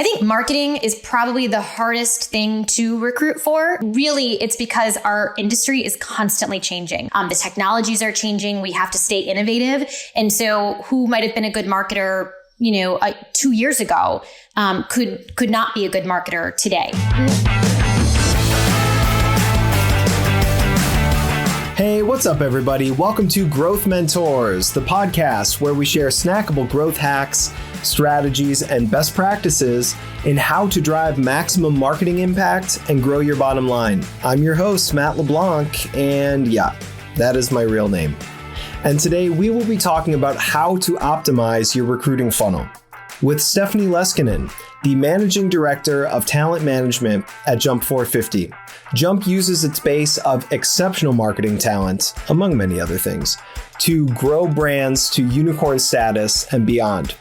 I think marketing is probably the hardest thing to recruit for. Really, it's because our industry is constantly changing. The technologies are changing. We have to stay innovative. And so who might have been a good marketer, 2 years ago, could not be a good marketer today. Hey, what's up, everybody? Welcome to Growth Mentors, the podcast where we share snackable growth hacks, strategies, and best practices in how to drive maximum marketing impact and grow your bottom line. I'm your host, Matt LeBlanc, and yeah, that is my real name. And today we will be talking about how to optimize your recruiting funnel with Stephanie Leskenin, the Managing Director of Talent Management at Jump 450. Jump uses its base of exceptional marketing talent, among many other things, to grow brands to unicorn status and beyond.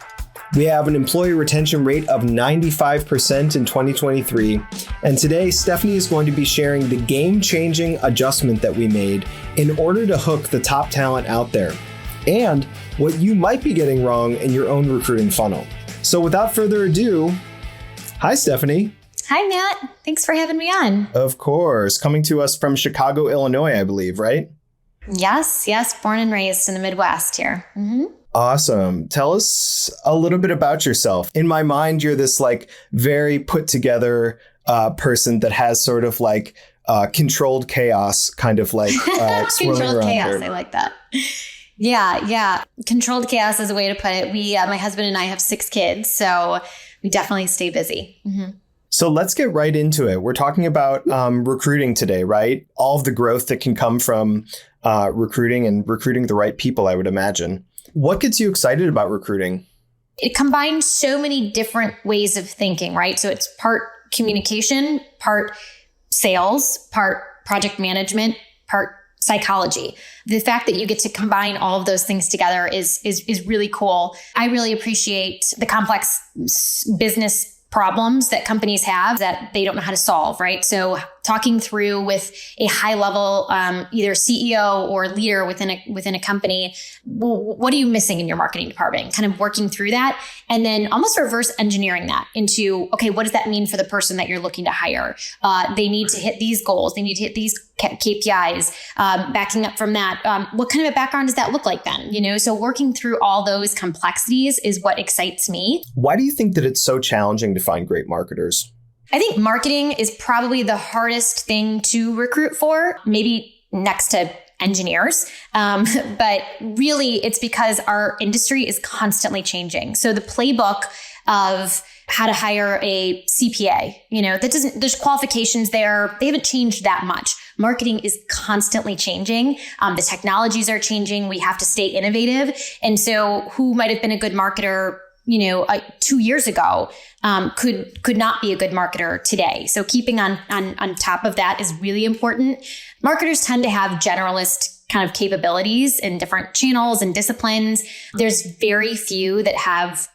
We have an employee retention rate of 95% in 2023, and today Stephanie is going to be sharing the game-changing adjustment that we made in order to hook the top talent out there, and what you might be getting wrong in your own recruiting funnel. So without further ado, hi Stephanie. Hi, Matt. Thanks for having me on. Of course. Coming to us from Chicago, Illinois, I believe, right? Yes. Born and raised in the Midwest here. Mm-hmm. Awesome. Tell us a little bit about yourself. In my mind, you're this very put together person that has sort of controlled chaos, kind of controlled chaos. There. I like that. Yeah. Controlled chaos is a way to put it. My husband and I have 6 kids, so we definitely stay busy. Mm-hmm. So let's get right into it. We're talking about recruiting today, right? All of the growth that can come from recruiting and recruiting the right people, I would imagine. What gets you excited about recruiting? It combines so many different ways of thinking, right? So it's part communication, part sales, part project management, part psychology. The fact that you get to combine all of those things together is really cool. I really appreciate the complex business problems that companies have that they don't know how to solve, right? So talking through with a high level, either CEO or leader within a company, what are you missing in your marketing department? Kind of working through that and then almost reverse engineering that into, okay, what does that mean for the person that you're looking to hire? They need to hit these goals. They need to hit these KPIs. Backing up from that, what kind of a background does that look like then? So working through all those complexities is what excites me. Why do you think that it's so challenging to find great marketers? I think marketing is probably the hardest thing to recruit for, maybe next to engineers. But really, it's because our industry is constantly changing. So the playbook of how to hire a CPA, there's qualifications there. They haven't changed that much. Marketing is constantly changing. The technologies are changing. We have to stay innovative. And so who might have been a good marketer 2 years ago, could not be a good marketer today. So keeping on top of that is really important. Marketers tend to have generalist kind of capabilities in different channels and disciplines. There's very few that have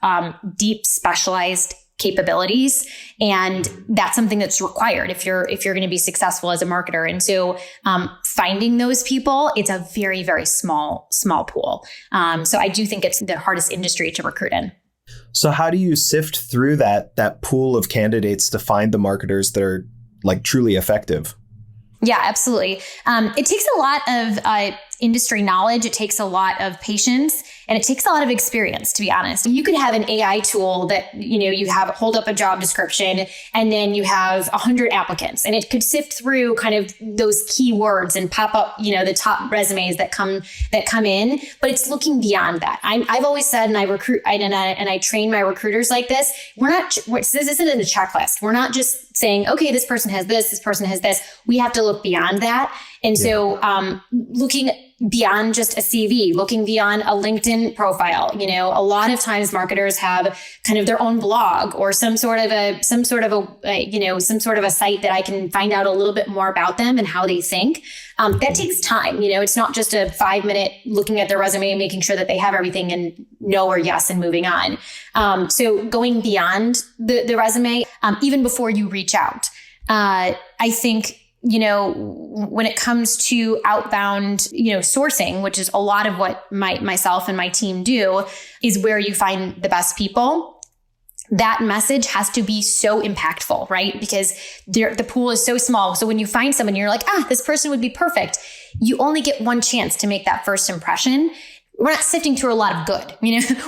deep specialized capabilities. And that's something that's required if you're going to be successful as a marketer. And so finding those people, it's a very, very small pool. So I do think it's the hardest industry to recruit in. So how do you sift through that pool of candidates to find the marketers that are truly effective? Yeah, absolutely. It takes a lot of industry knowledge. It takes a lot of patience and it takes a lot of experience, to be honest. You could have an AI tool that, you have hold up a job description and then you have 100 applicants and it could sift through kind of those keywords and pop up, the top resumes that come in, but it's looking beyond that. I've always said, and I recruit and I train my recruiters like this. This isn't a checklist. We're not just saying, okay, this person has this person has this. We have to look beyond that. And so looking beyond just a CV, looking beyond a LinkedIn profile, a lot of times marketers have kind of their own blog or some sort of a site that I can find out a little bit more about them and how they think. That takes time. It's not just a 5-minute looking at their resume and making sure that they have everything and no or yes and moving on. So going beyond the resume, even before you reach out, I think, when it comes to outbound, sourcing, which is a lot of what myself and my team do, is where you find the best people. that message has to be so impactful, right? Because the pool is so small. So when you find someone, you're like, this person would be perfect. You only get one chance to make that first impression. We're not sifting through a lot of good,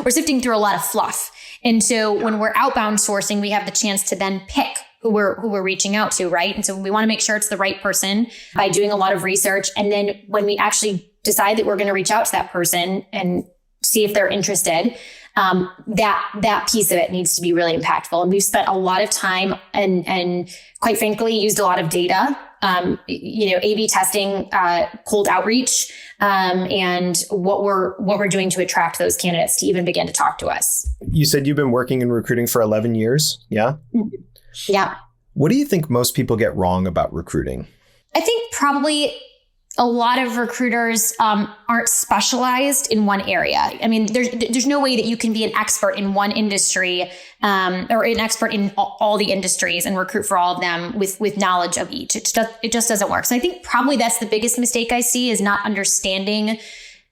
we're sifting through a lot of fluff. And so when we're outbound sourcing, we have the chance to then pick who we're reaching out to, right? And so we want to make sure it's the right person by doing a lot of research. And then when we actually decide that we're going to reach out to that person and see if they're interested, that piece of it needs to be really impactful. And we've spent a lot of time and quite frankly, used a lot of data, A/B testing, cold outreach, and what we're doing to attract those candidates to even begin to talk to us. You said you've been working in recruiting for 11 years. Yeah. Yeah. What do you think most people get wrong about recruiting? I think probably a lot of recruiters aren't specialized in one area. I mean, there's no way that you can be an expert in one industry or an expert in all the industries and recruit for all of them with knowledge of each. It just doesn't work. So I think probably that's the biggest mistake I see is not understanding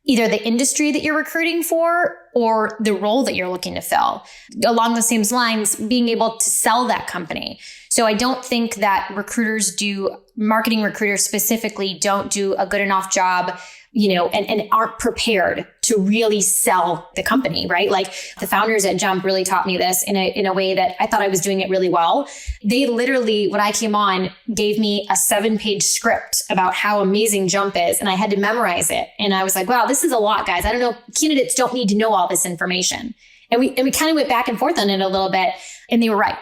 either the industry that you're recruiting for or the role that you're looking to fill. Along the same lines, being able to sell that company. So I don't think that marketing recruiters specifically don't do a good enough job, and aren't prepared to really sell the company, right? Like the founders at Jump really taught me this in a way that I thought I was doing it really well. They literally, when I came on, gave me a 7-page script about how amazing Jump is. And I had to memorize it. And I was like, wow, this is a lot, guys. I don't know. Candidates don't need to know all this information. And we kind of went back and forth on it a little bit. And they were right.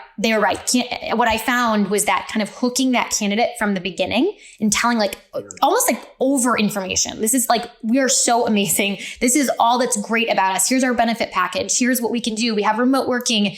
What I found was that kind of hooking that candidate from the beginning and telling almost like over information. This is like, we are so amazing. This is all that's great about us. Here's our benefit package. Here's what we can do. We have remote working.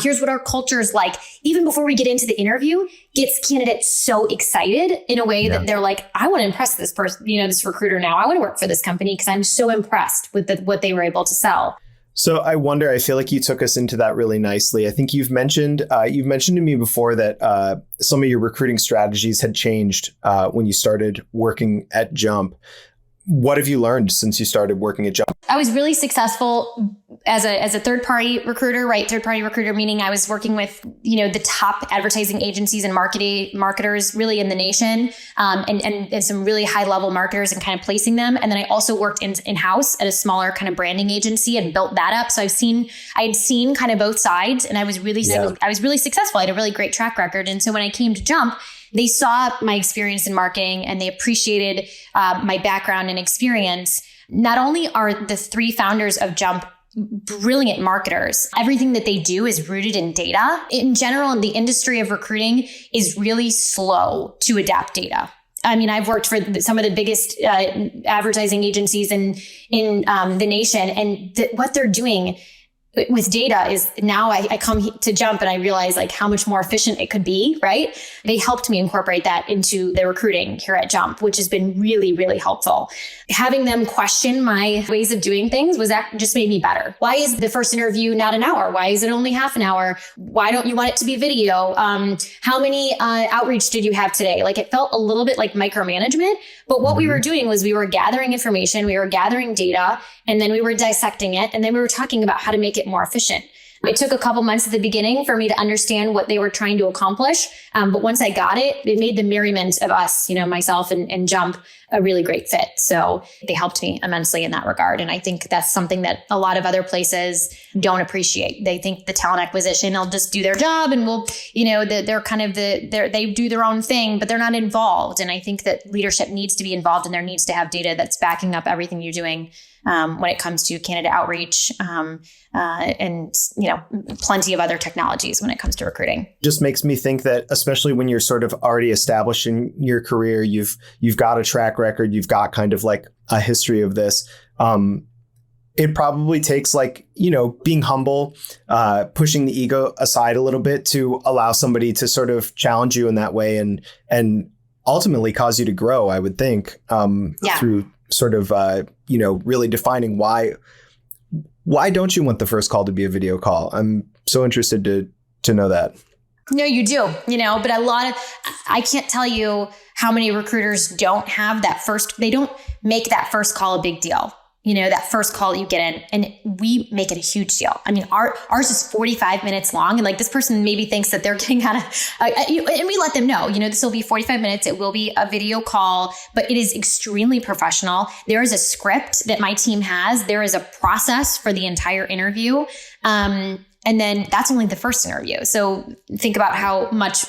Here's what our culture is like. Even before we get into the interview, gets candidates so excited in a way that they're like, I want to impress this person, this recruiter now. I want to work for this company because I'm so impressed with what they were able to sell. So I wonder, I feel like you took us into that really nicely. I think you've mentioned to me before that some of your recruiting strategies had changed when you started working at Jump. What have you learned since you started working at Jump? I was really successful as a third-party recruiter, right? Third-party recruiter, meaning I was working with, the top advertising agencies and marketers really in the nation, and some really high-level marketers and kind of placing them. And then I also worked in-house at a smaller kind of branding agency and built that up. So I had seen kind of both sides, and I was really successful. I had a really great track record. And so when I came to Jump, they saw my experience in marketing and they appreciated my background and experience. Not only are the 3 founders of Jump brilliant marketers, everything that they do is rooted in data. In general, the industry of recruiting is really slow to adapt data. I mean, I've worked for some of the biggest advertising agencies in the nation, and what they're doing with data is now I come to Jump and I realize how much more efficient it could be, right? They helped me incorporate that into the recruiting here at Jump, which has been really, really helpful. Having them question my ways of doing things just made me better. Why is the first interview not an hour? Why is it only half an hour? Why don't you want it to be video? How many outreach did you have today? It felt a little bit like micromanagement, but what we were doing was we were gathering information, we were gathering data, and then we were dissecting it, and then we were talking about how to make it more efficient. It took a couple months at the beginning for me to understand what they were trying to accomplish. But once I got it, it made the merriment of us, myself and Jump, a really great fit. So they helped me immensely in that regard. And I think that's something that a lot of other places don't appreciate. They think the talent acquisition, they'll just do their job and they're kind of they do their own thing, but they're not involved. And I think that leadership needs to be involved and there needs to have data that's backing up everything you're doing. When it comes to candidate outreach and plenty of other technologies when it comes to recruiting. Just makes me think that especially when you're sort of already established in your career, you've got a track record, you've got kind of a history of this. It probably takes being humble, pushing the ego aside a little bit to allow somebody to sort of challenge you in that way and ultimately cause you to grow, I would think, through sort of, really defining why don't you want the first call to be a video call? I'm so interested to know that. No, you do, but I can't tell you how many recruiters don't have they don't make that first call a big deal. that first call that you get in, and we make it a huge deal. I mean, ours is 45 minutes long, and like this person maybe thinks that they're getting kind of, and we let them know, this will be 45 minutes. It will be a video call, but it is extremely professional. There is a script that my team has. There is a process for the entire interview. And then that's only the first interview. So think about how much,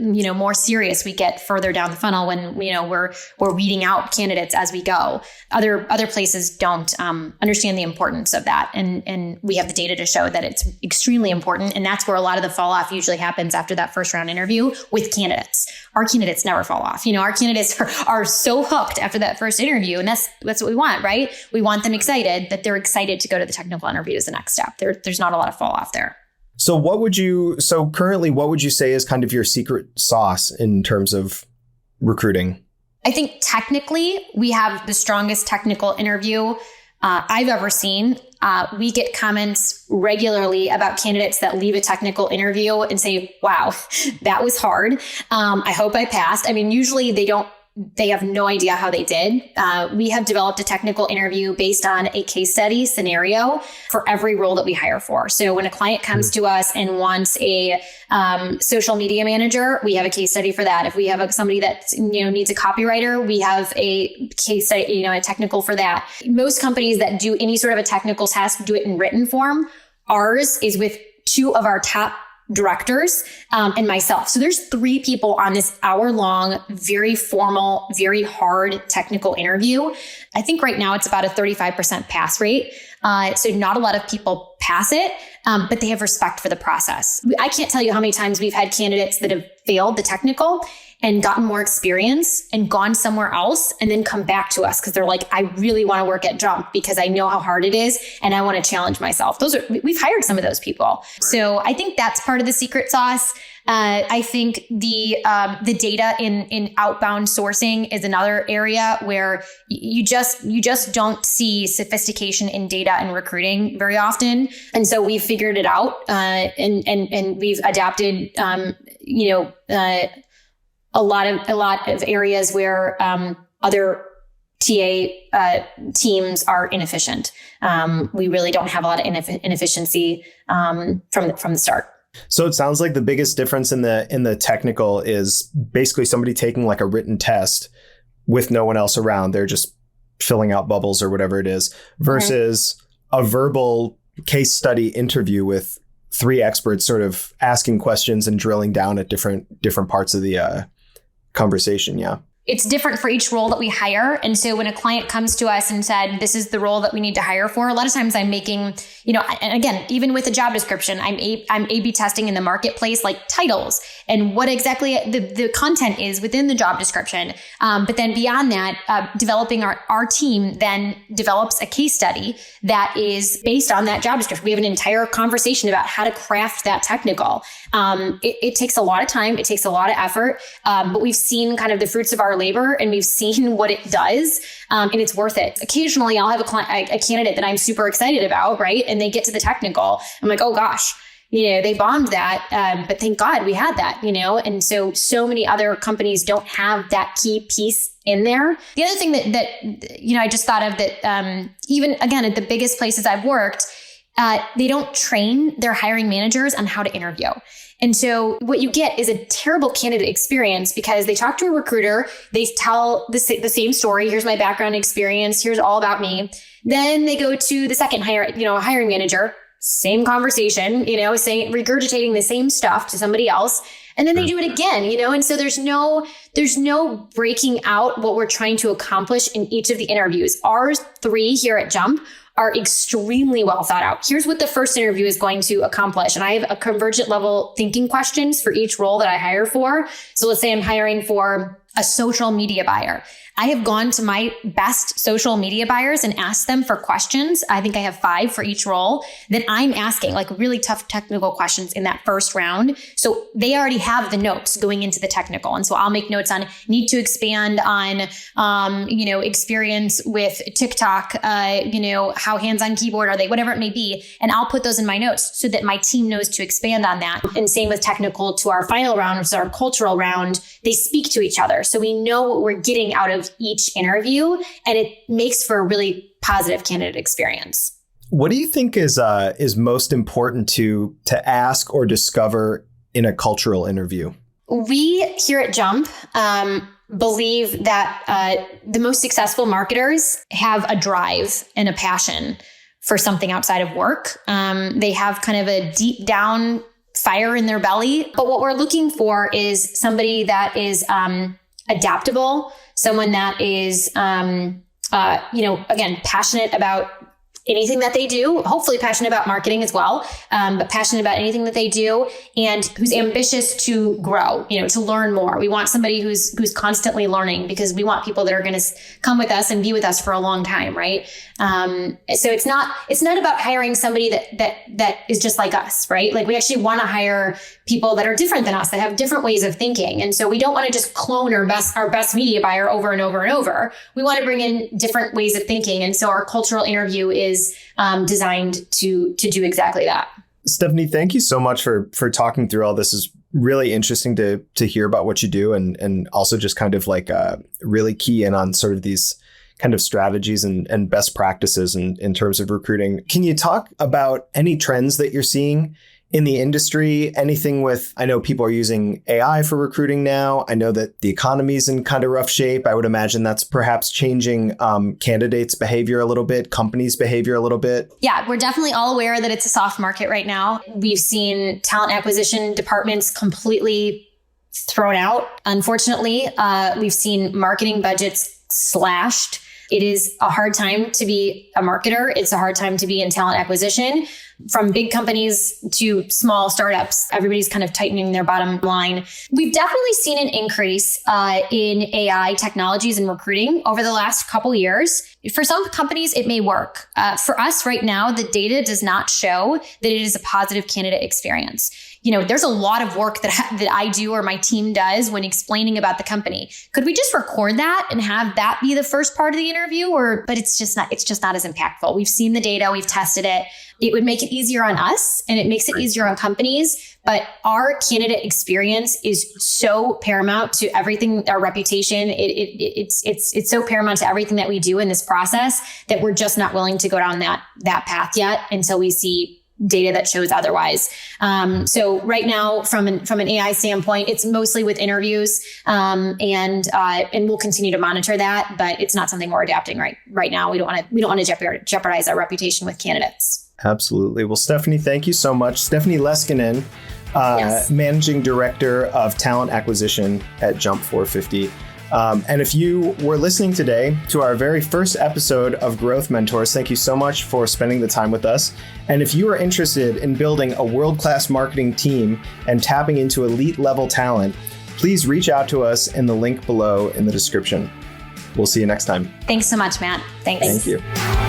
more serious we get further down the funnel when, we're weeding out candidates as we go. Other places don't understand the importance of that. And we have the data to show that it's extremely important. And that's where a lot of the fall off usually happens after that first round interview with candidates. Our candidates never fall off. Our candidates are so hooked after that first interview. And that's what we want, right? We want them excited that they're excited to go to the technical interview as the next step. There's not a lot of fall off there. So currently, what would you say is kind of your secret sauce in terms of recruiting? I think technically we have the strongest technical interview I've ever seen. We get comments regularly about candidates that leave a technical interview and say, wow, that was hard. I hope I passed. I mean, usually they have no idea how they did. We have developed a technical interview based on a case study scenario for every role that we hire for. So when a client comes to us and wants a social media manager, we have a case study for that. If we have somebody that needs a copywriter, we have a case study, a technical for that. Most companies that do any sort of a technical task do it in written form. Ours is with two of our top directors and myself. So there's 3 people on this hour-long, very formal, very hard technical interview. I think right now it's about a 35% pass rate. So not a lot of people pass it, but they have respect for the process. I can't tell you how many times we've had candidates that have failed the technical and gotten more experience and gone somewhere else and then come back to us because they're like, I really want to work at Jump because I know how hard it is and I want to challenge myself. We've hired some of those people. Right. So I think that's part of the secret sauce. I think the data in outbound sourcing is another area where you just don't see sophistication in data and recruiting very often. And so we've figured it out and we've adapted, a lot of areas where other TA teams are inefficient. We really don't have a lot of inefficiency from the start. So it sounds like the biggest difference in the technical is basically somebody taking like a written test with no one else around. They're just filling out bubbles or whatever it is versus a verbal case study interview with 3 experts sort of asking questions and drilling down at different parts of the conversation. Yeah. It's different for each role that we hire. And so when a client comes to us and said, this is the role that we need to hire for, a lot of times I'm making, and again, even with a job description, I'm A/B testing in the marketplace, like titles and what exactly the content is within the job description. But then beyond that, developing our team then develops a case study that is based on that job description. We have an entire conversation about how to craft that technical. It takes a lot of time. It takes a lot of effort. But we've seen kind of the fruits of our labor and we've seen what it does. And it's worth it. Occasionally I'll have a candidate that I'm super excited about, right? And they get to the technical. I'm like, oh gosh, they bombed that. But thank God we had that, and so many other companies don't have that key piece in there. The other thing that I just thought of that, even again, at the biggest places I've worked, they don't train their hiring managers on how to interview. And so what you get is a terrible candidate experience because they talk to a recruiter, they tell the same story. Here's my background experience. Here's all about me. Then they go to the second hiring manager, same conversation, regurgitating the same stuff to somebody else. And then they do it again, and so there's no breaking out what we're trying to accomplish in each of the interviews. Our 3 here at Jump are extremely well thought out. Here's what the first interview is going to accomplish. And I have a convergent level thinking questions for each role that I hire for. So let's say I'm hiring for a social media buyer. I have gone to my best social media buyers and asked them for questions. I think I have 5 for each role that I'm asking, like really tough technical questions in that first round. So they already have the notes going into the technical. And so I'll make notes on need to expand on, experience with TikTok, how hands-on keyboard are they, whatever it may be. And I'll put those in my notes so that my team knows to expand on that. And same with technical to our final round, which is our cultural round, they speak to each other. So we know what we're getting out of each interview, and it makes for a really positive candidate experience. What do you think is most important to ask or discover in a cultural interview? We here at Jump believe that the most successful marketers have a drive and a passion for something outside of work. They have kind of a deep down fire in their belly. But what we're looking for is somebody that is adaptable, someone that is, again, passionate about anything that they do, hopefully passionate about marketing as well, but passionate about anything that they do, and who's ambitious to grow, to learn more. We want somebody who's constantly learning, because we want people that are going to come with us and be with us for a long time, right? So it's not about hiring somebody that is just like us, right? Like, we actually want to hire people that are different than us, that have different ways of thinking. And so we don't want to just clone our best media buyer over and over and over. We want to bring in different ways of thinking. And so our cultural interview is designed to do exactly that. Stephanie, thank you so much for talking through all this. It's really interesting to hear about what you do, and also just kind of like really key in on sort of these kind of strategies and best practices in terms of recruiting. Can you talk about any trends that you're seeing in the industry? Anything with, I know people are using AI for recruiting now. I know that the economy is in kind of rough shape. I would imagine that's perhaps changing candidates' behavior a little bit, companies' behavior a little bit. Yeah, we're definitely all aware that it's a soft market right now. We've seen talent acquisition departments completely thrown out. Unfortunately, we've seen marketing budgets slashed. It is a hard time to be a marketer. It's a hard time to be in talent acquisition. From big companies to small startups, everybody's kind of tightening their bottom line. We've definitely seen an increase in AI technologies and recruiting over the last couple years. For some companies, it may work. For us right now, the data does not show that it is a positive candidate experience. There's a lot of work that I do or my team does when explaining about the company. Could we just record that and have that be the first part of the interview? But it's just not as impactful. We've seen the data, we've tested it. It would make it easier on us, and it makes it easier on companies. But our candidate experience is so paramount to everything, our reputation. It's so paramount to everything that we do in this process that we're just not willing to go down that path yet until we see data that shows otherwise. So right now, from an AI standpoint, it's mostly with interviews, and we'll continue to monitor that. But it's not something we're adapting right now. We don't want to jeopardize our reputation with candidates. Absolutely. Well, Stephanie, thank you so much. Stephanie Leskenin, yes. Managing Director of Talent Acquisition at Jump 450. And if you were listening today to our very first episode of Growth Mentors, thank you so much for spending the time with us. And if you are interested in building a world-class marketing team and tapping into elite level talent, please reach out to us in the link below in the description. We'll see you next time. Thanks so much, Matt. Thanks. Thank you.